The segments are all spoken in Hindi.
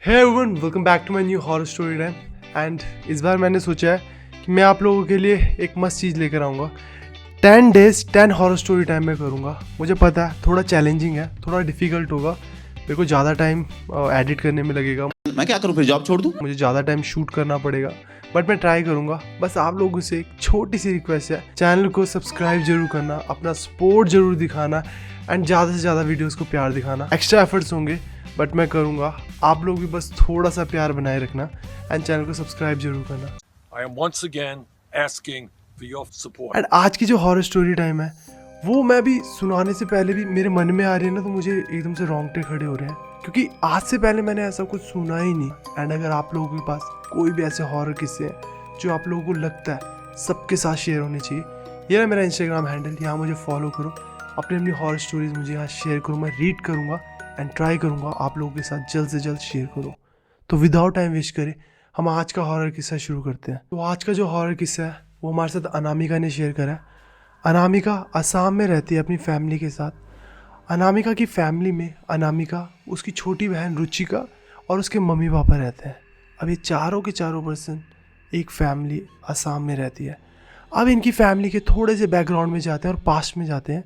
Hey everyone, welcome back to my new horror story time. And इस बार मैंने सोचा है कि मैं आप लोगों के लिए एक मस्त चीज़ लेकर आऊँगा। 10 डेज 10 हॉरर स्टोरी टाइम में करूँगा। मुझे पता है थोड़ा चैलेंजिंग है, थोड़ा डिफ़िकल्ट होगा, मेरे को ज़्यादा टाइम एडिट करने में लगेगा, मैं क्या करूं, फिर जॉब छोड़ दूं? मुझे ज़्यादा टाइम शूट करना पड़ेगा, बट मैं ट्राई करूँगा। बस आप लोगों से एक छोटी सी रिक्वेस्ट है, चैनल को सब्सक्राइब जरूर करना, अपना सपोर्ट जरूर दिखाना एंड ज़्यादा से ज़्यादा वीडियोज़ को प्यार दिखाना। एक्स्ट्रा एफर्ट्स होंगे बट मैं करूँगा। आप लोग भी बस थोड़ा सा प्यार बनाए रखना एंड चैनल को सब्सक्राइब जरूर करना। I am once again asking for your support. And आज की जो हॉरर स्टोरी टाइम है वो मैं भी सुनाने से पहले भी मेरे मन में आ रही है ना, तो मुझे एकदम से रोंगटे खड़े हो रहे हैं, क्योंकि आज से पहले मैंने ऐसा कुछ सुना ही नहीं। एंड अगर आप लोगों के पास कोई भी ऐसे हॉरर किस्से हैं जो आप लोगों को लगता है सबके साथ शेयर होने चाहिए, ये ना मेरा इंस्टाग्राम हैंडल, यहाँ मुझे फॉलो करो, अपनी अपनी हॉरर स्टोरीज मुझे यहाँ शेयर करो, मैं रीड करूँगा एंड ट्राई करूँगा आप लोगों के साथ जल्द से जल्द शेयर करो। तो विदाउट टाइम वेस्ट करें हम आज का हॉरर किस्सा शुरू करते हैं। तो आज का जो हॉरर किस्सा है वो हमारे साथ अनामिका ने शेयर करा है। अनामिका असम में रहती है अपनी फैमिली के साथ। अनामिका की फैमिली में अनामिका, उसकी छोटी बहन रुचिका और उसके मम्मी पापा रहते हैं। अब ये चारों के चारों पर्सन एक फैमिली असम में रहती है। अब इनकी फैमिली के थोड़े से बैकग्राउंड में जाते हैं और पास्ट में जाते हैं,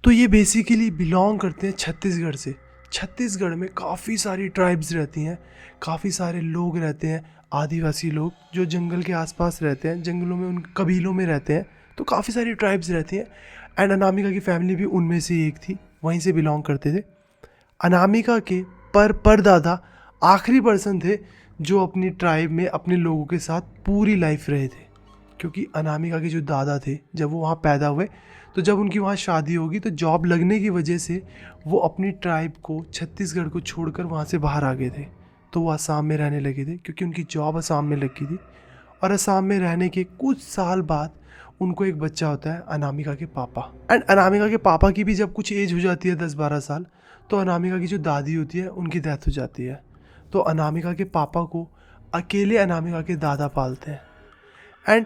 तो ये बेसिकली बिलोंग करते हैं छत्तीसगढ़ से। छत्तीसगढ़ में काफ़ी सारी ट्राइब्स रहती हैं, काफ़ी सारे लोग रहते हैं, आदिवासी लोग जो जंगल के आसपास रहते हैं, जंगलों में उन कबीलों में रहते हैं, तो काफ़ी सारी ट्राइब्स रहती हैं। एंड अनामिका की फैमिली भी उनमें से एक थी, वहीं से बिलोंग करते थे। अनामिका के परदादा आखिरी पर्सन थे जो अपनी ट्राइब में अपने लोगों के साथ पूरी लाइफ रहे थे, क्योंकि अनामिका के जो दादा थे जब वो वहाँ पैदा हुए, तो जब उनकी वहाँ शादी होगी तो जॉब लगने की वजह से वो अपनी ट्राइब को, छत्तीसगढ़ को छोड़कर वहाँ से बाहर आ गए थे। तो वो असम में रहने लगे थे क्योंकि उनकी जॉब असम में लगी थी। और असम में रहने के कुछ साल बाद उनको एक बच्चा होता है, अनामिका के पापा। एंड अनामिका के पापा की भी जब कुछ एज हो जाती है 10-12 साल, तो अनामिका की जो दादी होती है उनकी डेथ हो जाती है। तो अनामिका के पापा को अकेले अनामिका के दादा पालते हैं। एंड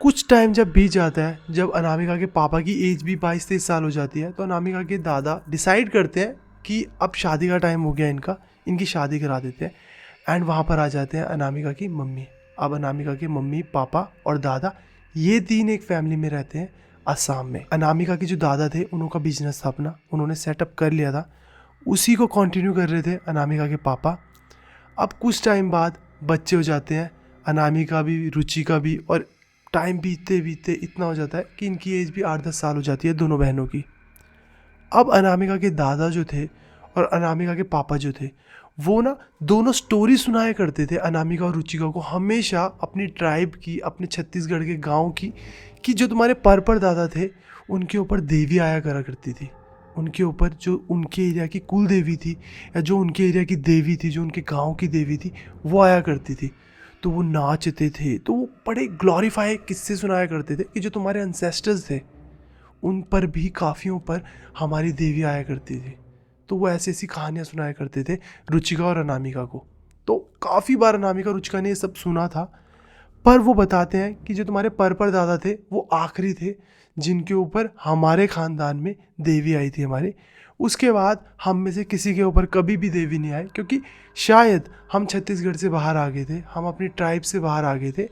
कुछ टाइम जब बीत जाता है, जब अनामिका के पापा की एज भी 22-23 साल हो जाती है, तो अनामिका के दादा डिसाइड करते हैं कि अब शादी का टाइम हो गया इनका, इनकी शादी करा देते हैं। एंड वहाँ पर आ जाते हैं अनामिका की मम्मी। अब अनामिका के मम्मी, पापा और दादा, ये तीन एक फैमिली में रहते हैं असम में। अनामिका के जो दादा थे उनका बिजनेस था अपना, उन्होंने सेटअप कर लिया था, उसी को कंटिन्यू कर रहे थे अनामिका के पापा। अब कुछ टाइम बाद बच्चे हो जाते हैं, अनामिका भी, रुचिका भी, और टाइम बीतते बीतते इतना हो जाता है कि इनकी एज भी 8-10 साल हो जाती है दोनों बहनों की। अब अनामिका के दादा जो थे और अनामिका के पापा जो थे, वो ना दोनों स्टोरी सुनाया करते थे अनामिका और रुचिका को, हमेशा अपनी ट्राइब की, अपने छत्तीसगढ़ के गांव की, कि जो तुम्हारे पर दादा थे उनके ऊपर देवी आया करा करती थी, उनके ऊपर जो उनके एरिया की कुल देवी थी या जो उनके एरिया की देवी थी, जो उनके गांव की देवी थी, वो आया करती थी। तो वो नाचते थे, तो वो बड़े ग्लोरीफाई किस्से सुनाया करते थे कि जो तुम्हारे एंसेस्टर्स थे उन पर भी, काफियों पर हमारी देवी आया करती थी। तो वो ऐसी ऐसी कहानियाँ सुनाया करते थे रुचिका और अनामिका को। तो काफ़ी बार अनामिका और रुचिका ने ये सब सुना था, पर वो बताते हैं कि जो तुम्हारे पर दादा थे वो आखिरी थे जिनके ऊपर हमारे ख़ानदान में देवी आई थी हमारे। उसके बाद हम में से किसी के ऊपर कभी भी देवी नहीं आई, क्योंकि शायद हम छत्तीसगढ़ से बाहर आ गए थे, हम अपनी ट्राइब से बाहर आ गए थे,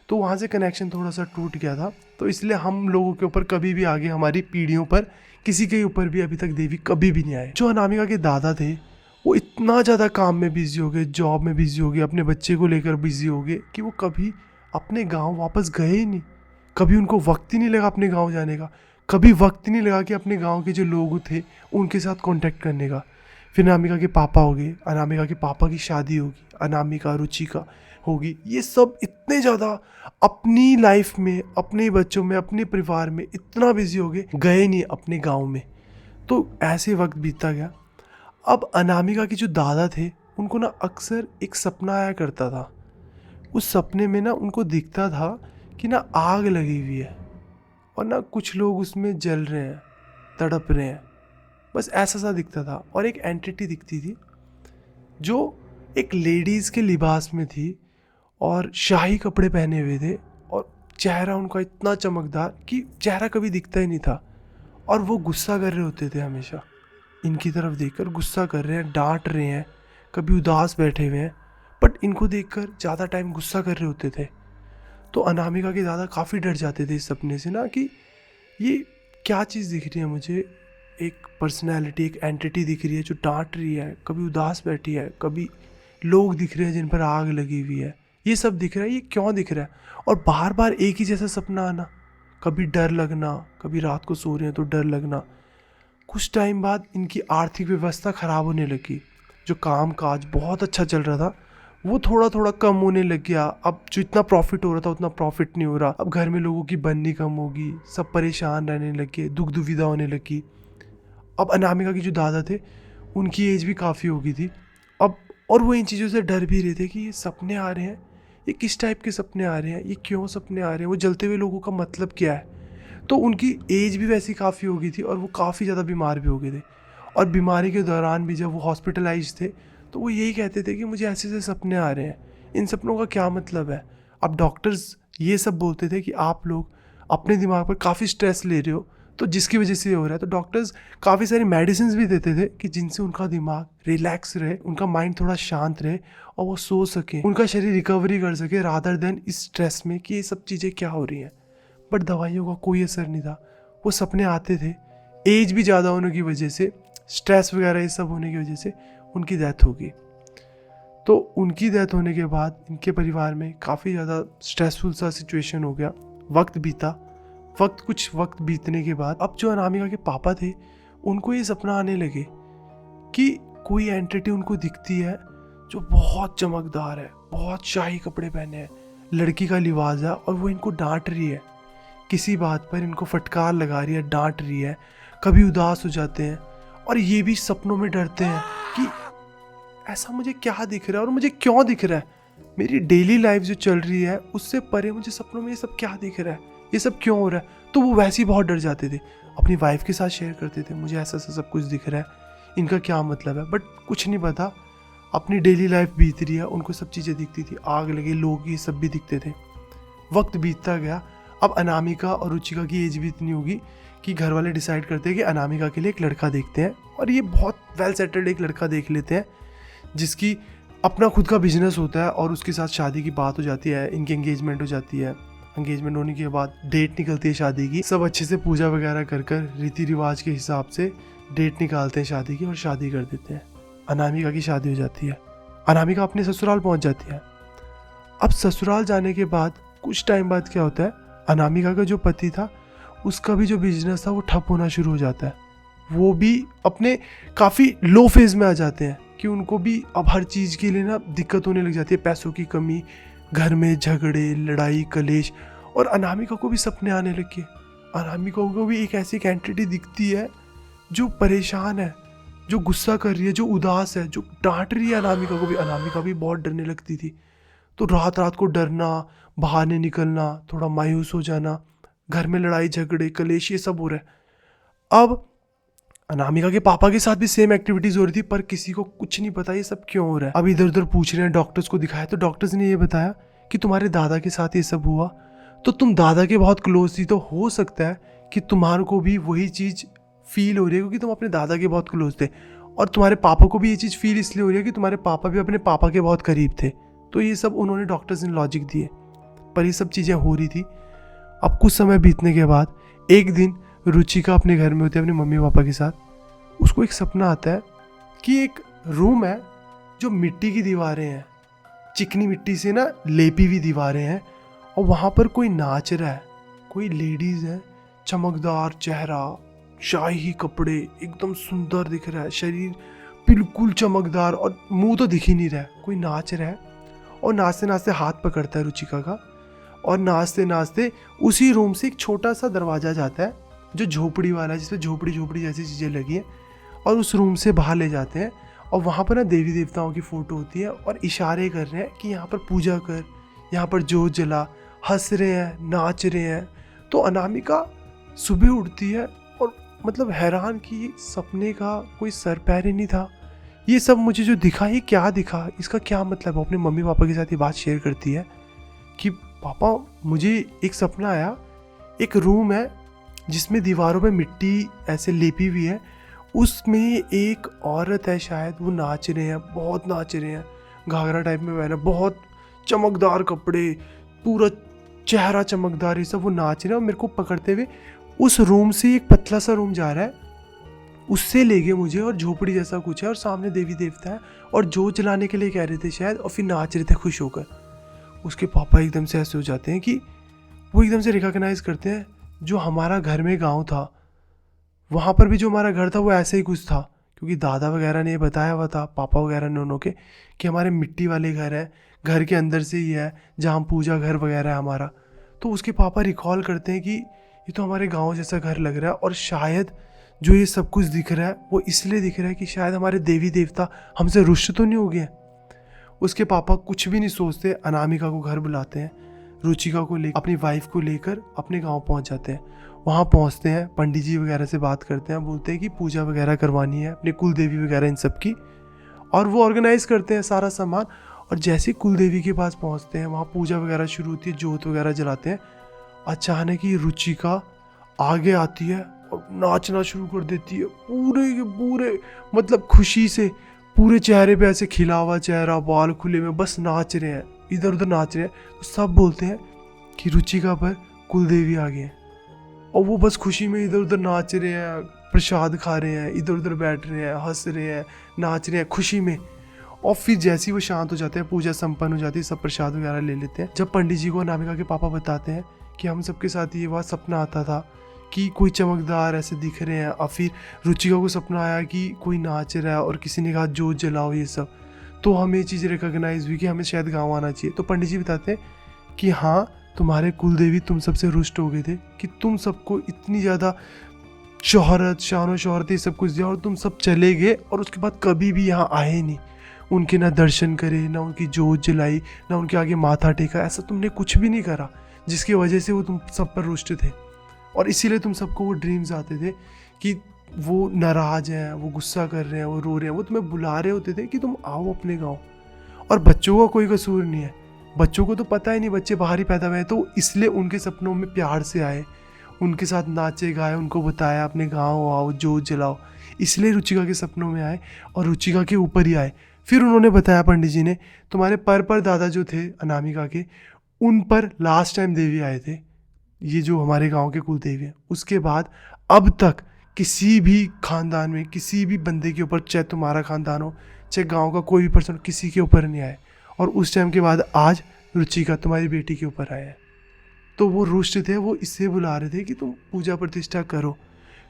तो वहाँ से कनेक्शन थोड़ा सा टूट गया था। तो इसलिए हम लोगों के ऊपर कभी भी आगे, हमारी पीढ़ियों पर किसी के ऊपर भी अभी तक देवी कभी भी नहीं आए। जो अनामिका के दादा थे वो इतना ज़्यादा काम में बिजी हो गए, जॉब में बिजी हो गए, अपने बच्चे को लेकर बिजी हो गए, कि वो कभी अपने गांव वापस गए ही नहीं। कभी उनको वक्त ही नहीं लगा अपने गांव जाने का, कभी वक्त ही नहीं लगा कि अपने गांव के जो लोग थे उनके साथ कांटेक्ट करने का। फिर अनामिका के पापा हो गए, अनामिका के पापा की शादी होगी, अनामिका रुचिका होगी, ये सब इतने ज़्यादा अपनी लाइफ में, अपने बच्चों में, अपने परिवार में इतना बिजी हो गए नहीं अपने गांव में। तो ऐसे वक्त बीतता गया। अब अनामिका के जो दादा थे उनको ना अक्सर एक सपना आया करता था। उस सपने में ना उनको दिखता था कि ना आग लगी हुई है और ना कुछ लोग उसमें जल रहे हैं, तड़प रहे हैं, बस ऐसा सा दिखता था। और एक एंटिटी दिखती थी जो एक लेडीज़ के लिबास में थी और शाही कपड़े पहने हुए थे, और चेहरा उनका इतना चमकदार कि चेहरा कभी दिखता ही नहीं था। और वो गुस्सा कर रहे होते थे, हमेशा इनकी तरफ देखकर गुस्सा कर रहे हैं, डांट रहे हैं, कभी उदास बैठे हुए हैं। बट इनको देखकर ज़्यादा टाइम गुस्सा कर रहे होते थे। तो अनामिका के दादा काफ़ी डर जाते थे इस सपने से ना, कि ये क्या चीज़ दिख रही है मुझे, एक पर्सनैलिटी, एक एंटिटी दिख रही है जो डांट रही है, कभी उदास बैठी है, कभी लोग दिख रहे हैं जिन पर आग लगी हुई है, ये सब दिख रहा है, ये क्यों दिख रहा है? और बार बार एक ही जैसा सपना आना, कभी डर लगना, कभी रात को सो रहे हैं तो डर लगना। कुछ टाइम बाद इनकी आर्थिक व्यवस्था ख़राब होने लगी। जो काम काज बहुत अच्छा चल रहा था वो थोड़ा थोड़ा कम होने लग गया। अब जो इतना प्रॉफिट हो रहा था उतना प्रॉफिट नहीं हो रहा। अब घर में लोगों की बननी कम होगी, सब परेशान रहने लगे, दुख दुविधा होने लगी। अब अनामिका के जो दादा थे उनकी एज भी काफ़ी हो गई थी अब, और वो इन चीज़ों से डर भी रहे थे कि ये सपने आ रहे हैं, ये किस टाइप के सपने आ रहे हैं, ये क्यों सपने आ रहे हैं, वो जलते हुए लोगों का मतलब क्या है। तो उनकी एज भी वैसी काफ़ी हो गई थी और वो काफ़ी ज़्यादा बीमार भी हो गए थे। और बीमारी के दौरान भी जब वो हॉस्पिटलाइज थे तो वो यही कहते थे कि मुझे ऐसे ऐसे सपने आ रहे हैं, इन सपनों का क्या मतलब है। अब डॉक्टर्स ये सब बोलते थे कि आप लोग अपने दिमाग पर काफ़ी स्ट्रेस ले रहे हो, तो जिसकी वजह से ये हो रहा है। तो डॉक्टर्स काफ़ी सारी मेडिसिन भी देते थे कि जिनसे उनका दिमाग रिलैक्स रहे, उनका माइंड थोड़ा शांत रहे और वो सो सके, उनका शरीर रिकवरी कर सके, रादर देन इस स्ट्रेस में कि ये सब चीज़ें क्या हो रही हैं। बट दवाइयों का कोई असर नहीं था, वो सपने आते थे। एज भी ज़्यादा होने की वजह से, स्ट्रेस वगैरह ये सब होने की वजह से उनकी डेथ हो गई। तो उनकी डेथ होने के बाद इनके परिवार में काफ़ी ज़्यादा स्ट्रेसफुल सा सिचुएशन हो गया। कुछ वक्त बीतने के बाद अब जो अनामिका के पापा थे उनको ये सपना आने लगे कि कोई एंटिटी उनको दिखती है जो बहुत चमकदार है, बहुत शाही कपड़े पहने हैं, लड़की का लिबास है, और वो इनको डांट रही है, किसी बात पर इनको फटकार लगा रही है, डांट रही है। कभी उदास हो जाते हैं और ये भी सपनों में डरते हैं कि ऐसा मुझे क्या दिख रहा है और मुझे क्यों दिख रहा है, मेरी डेली लाइफ जो चल रही है उससे परे मुझे सपनों में ये सब क्या दिख रहा है, ये सब क्यों हो रहा है। तो वो वैसे ही बहुत डर जाते थे, अपनी वाइफ के साथ शेयर करते थे, मुझे ऐसा ऐसा सब कुछ दिख रहा है, इनका क्या मतलब है। बट कुछ नहीं पता, अपनी डेली लाइफ बीत रही है, उनको सब चीज़ें दिखती थी, आग लगे, लोग ये सब भी दिखते थे। वक्त बीतता गया। अब अनामिका और रुचिका की एज भी इतनी होगी कि घर वाले डिसाइड करते हैं कि अनामिका के लिए एक लड़का देखते हैं, और ये बहुत वेल सेटल्ड एक लड़का देख लेते हैं जिसकी अपना खुद का बिजनेस होता है, और उसके साथ शादी की बात हो जाती है, इनकी एंगेजमेंट हो जाती है। एंगेजमेंट होने के बाद डेट निकलती है शादी की, सब अच्छे से पूजा वगैरह कर रीति रिवाज के हिसाब से डेट निकालते हैं शादी की और शादी कर देते हैं। अनामिका की शादी हो जाती है, अनामिका अपने ससुराल पहुंच जाती है। अब ससुराल जाने के बाद कुछ टाइम बाद क्या होता है, अनामिका का जो पति था उसका भी जो बिजनेस था वो ठप होना शुरू हो जाता है। वो भी अपने काफ़ी लो फेज में आ जाते हैं कि उनको भी अब हर चीज़ के लिए ना दिक्कत होने लग जाती है, पैसों की कमी, घर में झगड़े, लड़ाई, कलेश। और अनामिका को भी सपने आने लगे। अनामिका को भी एक ऐसी एंटिटी दिखती है जो परेशान है, जो गुस्सा कर रही है, जो उदास है, जो डांट रही है अनामिका को भी। अनामिका भी बहुत डरने लगती थी, तो रात रात को डरना, बाहर नहीं निकलना, थोड़ा मायूस हो जाना, घर में लड़ाई झगड़े कलेश ये सब हो रहा है। अब अनामिका के पापा के साथ भी सेम एक्टिविटीज़ हो रही थी, पर किसी को कुछ नहीं पता ये सब क्यों हो रहा है। अब इधर उधर पूछ रहे हैं, डॉक्टर्स को दिखाया तो डॉक्टर्स ने ये बताया कि तुम्हारे दादा के साथ ये सब हुआ, तो तुम दादा के बहुत क्लोज थी, तो हो सकता है कि तुम्हारे को भी वही चीज़ फील हो रही है क्योंकि तुम अपने दादा के बहुत क्लोज थे, और तुम्हारे पापा को भी ये चीज़ फील इसलिए हो रही है कि तुम्हारे पापा भी अपने पापा के बहुत करीब थे। तो ये सब उन्होंने डॉक्टर्स ने लॉजिक दिए, पर ये सब चीज़ें हो रही थी। अब कुछ समय बीतने के बाद एक दिन रुचिका अपने घर में होती है अपने मम्मी पापा के साथ। उसको एक सपना आता है कि एक रूम है जो मिट्टी की दीवारें हैं, चिकनी मिट्टी से ना लेपी हुई दीवारें हैं, और वहाँ पर कोई नाच रहा है, कोई लेडीज़ है, चमकदार चेहरा, शाही कपड़े, एकदम सुंदर दिख रहा है, शरीर बिल्कुल चमकदार, और मुंह तो दिख ही नहीं रहा है। कोई नाच रहा है और नाचते नाचते हाथ पकड़ता है रुचिका का, और नाचते नाचते उसी रूम से एक छोटा सा दरवाज़ा जाता है जो झोपड़ी वाला है, जिसपे झोपड़ी झोपड़ी जैसी चीज़ें लगी हैं, और उस रूम से बाहर ले जाते हैं। और वहाँ पर ना देवी देवताओं की फ़ोटो होती है, और इशारे कर रहे हैं कि यहाँ पर पूजा कर, यहाँ पर जोत जला, हंस रहे हैं, नाच रहे हैं। तो अनामिका सुबह उठती है और मतलब हैरान कि सपने का कोई सर पैर ही नहीं था, ये सब मुझे जो दिखा ये क्या दिखा, इसका क्या मतलब। अपने मम्मी पापा के साथ ये बात शेयर करती है कि पापा मुझे एक सपना आया, एक रूम है जिसमें दीवारों पे मिट्टी ऐसे लेपी हुई है, उसमें एक औरत है, शायद वो नाच रहे हैं, बहुत नाच रहे हैं, घाघरा टाइप में पहना, बहुत चमकदार कपड़े, पूरा चेहरा चमकदार, ये सब वो नाच रहे हैं। और मेरे को पकड़ते हुए उस रूम से एक पतला सा रूम जा रहा है, उससे ले गए मुझे, और झोपड़ी जैसा कुछ है और सामने देवी देवता है और जोत जलाने के लिए कह रहे थे शायद, और फिर नाच रहे थे खुश होकर। उसके पापा एकदम से ऐसे हो जाते हैं कि वो एकदम से रिकॉग्नाइज करते हैं जो हमारा घर में गांव था, वहाँ पर भी जो हमारा घर था वो ऐसे ही कुछ था, क्योंकि दादा वगैरह ने ये बताया हुआ था, पापा वगैरह ने उन्हों के, कि हमारे मिट्टी वाले घर हैं, घर के अंदर से ही है जहाँ पूजा घर वगैरह है हमारा। तो उसके पापा रिकॉल करते हैं कि ये तो हमारे गांव जैसा घर लग रहा है, और शायद जो ये सब कुछ दिख रहा है वो इसलिए दिख रहा है कि शायद हमारे देवी देवता हमसे रुष्ट तो नहीं हो गए। उसके पापा कुछ भी नहीं सोचते, अनामिका को घर बुलाते हैं, रुचिका को ले अपनी वाइफ को लेकर अपने गांव पहुंच जाते हैं। वहां पहुंचते हैं, पंडित जी वगैरह से बात करते हैं, बोलते हैं कि पूजा वगैरह करवानी है अपने कुल देवी वगैरह इन सब की, और वो ऑर्गेनाइज करते हैं सारा सामान। और जैसे कुल देवी के पास पहुंचते हैं, वहाँ पूजा वगैरह शुरू होती है, जोत वगैरह जलाते हैं। अचानक ही रुचिका आगे आती है और नाचना शुरू कर देती है, पूरे के पूरे मतलब खुशी से, पूरे चेहरे पे ऐसे खिला हुआ चेहरा, बाल खुले में, बस नाच रहे हैं, इधर उधर नाच रहे हैं। तो सब बोलते हैं कि रुचिका पर कुल देवी आ गए हैं, और वो बस खुशी में इधर उधर नाच रहे हैं, प्रसाद खा रहे हैं, इधर उधर बैठ रहे हैं, हंस रहे हैं, नाच रहे हैं खुशी में। और फिर जैसे ही वो शांत हो जाते हैं, पूजा संपन्न हो जाती है, सब प्रसाद वगैरह ले लेते हैं। जब पंडित जी को अनामिका के पापा बताते हैं कि हम सबके साथ ये बात सपना आता था कि कोई चमकदार ऐसे दिख रहे हैं, और फिर रुचिका को सपना आया कि कोई नाच रहा है और किसी ने कहा जोत जलाओ, ये सब, तो हमें ये चीज़ रिकॉग्नाइज हुई कि हमें शायद गाँव आना चाहिए। तो पंडित जी बताते हैं कि हाँ, तुम्हारे कुल देवी तुम सबसे रुष्ट हो गए थे कि तुम सबको इतनी ज़्यादा शोहरत, शान शोहरत, ये सब कुछ दिया, और तुम सब चले गए, और उसके बाद कभी भी यहाँ आए नहीं, उनके ना दर्शन करे, ना उनकी जोत जलाई, ना उनके आगे माथा टेका, ऐसा तुमने कुछ भी नहीं करा, जिसकी वजह से वो तुम सब पर रुष्ट थे। और इसीलिए तुम सबको वो ड्रीम्स आते थे कि वो नाराज हैं, वो गुस्सा कर रहे हैं, वो रो रहे हैं, वो तुम्हें बुला रहे होते थे कि तुम आओ अपने गाँव। और बच्चों का कोई कसूर नहीं है, बच्चों को तो पता ही नहीं, बच्चे बाहर ही पैदा हुए हैं, तो इसलिए उनके सपनों में प्यार से आए, उनके साथ नाचे गाए, उनको बताया अपने गाँव आओ, जोत जलाओ, इसलिए रुचिका के सपनों में आए और रुचिका के ऊपर ही आए। फिर उन्होंने बताया पंडित जी ने, तुम्हारे पर दादा जो थे अनामिका के, उन पर लास्ट टाइम देवी आए थे, ये जो हमारे गांव के कुल देवी हैं। उसके बाद अब तक किसी भी खानदान में, किसी भी बंदे के ऊपर, चाहे तुम्हारा खानदान हो, चाहे गांव का कोई भी पर्सन, किसी के ऊपर नहीं आए। और उस टाइम के बाद आज रुचिका तुम्हारी बेटी के ऊपर आया है। तो वो रुष्ट थे, वो इससे बुला रहे थे कि तुम पूजा प्रतिष्ठा करो।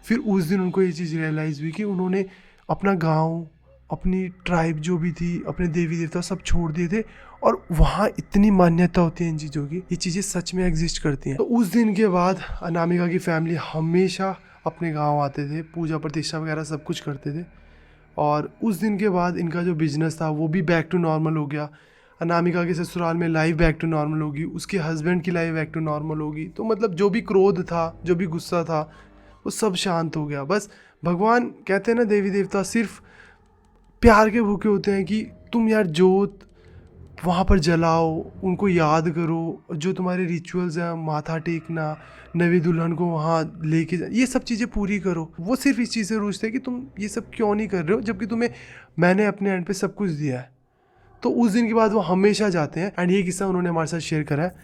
फिर उस दिन उनको ये चीज़ रियलाइज़ हुई कि उन्होंने अपना गाँव, अपनी ट्राइब जो भी थी, अपने देवी देवता सब छोड़ दिए थे, और वहाँ इतनी मान्यता होती है इन चीज़ों की, ये चीज़ें सच में एग्जिस्ट करती हैं। तो उस दिन के बाद अनामिका की फैमिली हमेशा अपने गांव आते थे, पूजा प्रतिष्ठा वगैरह सब कुछ करते थे। और उस दिन के बाद इनका जो बिजनेस था वो भी बैक टू नॉर्मल हो गया। अनामिका के ससुराल में लाइफ बैक टू नॉर्मल होगी, उसके हस्बैंड की लाइफ बैक टू नॉर्मल होगी। तो मतलब जो भी क्रोध था, जो भी गुस्सा था, वो सब शांत हो गया। बस भगवान कहते हैं ना, देवी देवता सिर्फ प्यार के भूखे होते हैं कि तुम यार जोत वहाँ पर जलाओ, उनको याद करो, जो तुम्हारे रिचुअल्स हैं, माथा टेकना, नवी दुल्हन को वहाँ लेके ये सब चीज़ें पूरी करो। वो सिर्फ इस चीज़ से रूठते हैं कि तुम ये सब क्यों नहीं कर रहे हो, जबकि तुम्हें मैंने अपने एंड पे सब कुछ दिया है। तो उस दिन के बाद वो हमेशा जाते हैं। एंड ये किस्सा उन्होंने हमारे साथ शेयर करा है।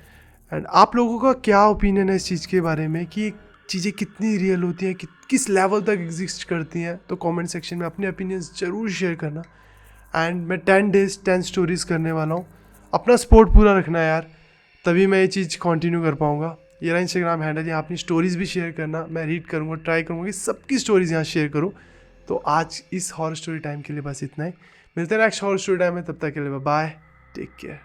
एंड आप लोगों का क्या ओपिनियन है इस चीज़ के बारे में कि चीज़ें कितनी रियल होती हैं, किस लेवल तक एग्जिस्ट करती हैं? तो कमेंट सेक्शन में अपने ओपिनियंस ज़रूर शेयर करना। एंड मैं 10 days 10 स्टोरीज़ करने वाला हूँ। अपना सपोर्ट पूरा रखना यार, तभी मैं ये चीज़ कंटिन्यू कर पाऊँगा। ये रहा इंस्टाग्राम हैंडल, यहाँ अपनी स्टोरीज़ भी शेयर करना, मैं रीड करूँगा, ट्राई करूँगा कि सबकी स्टोरीज़ यहाँ शेयर करूँ। तो आज इस हॉरर स्टोरी टाइम के लिए बस इतना ही। मिलते हैं नेक्स्ट हॉरर स्टोरी टाइम में, तब तक के लिए बाय, टेक केयर।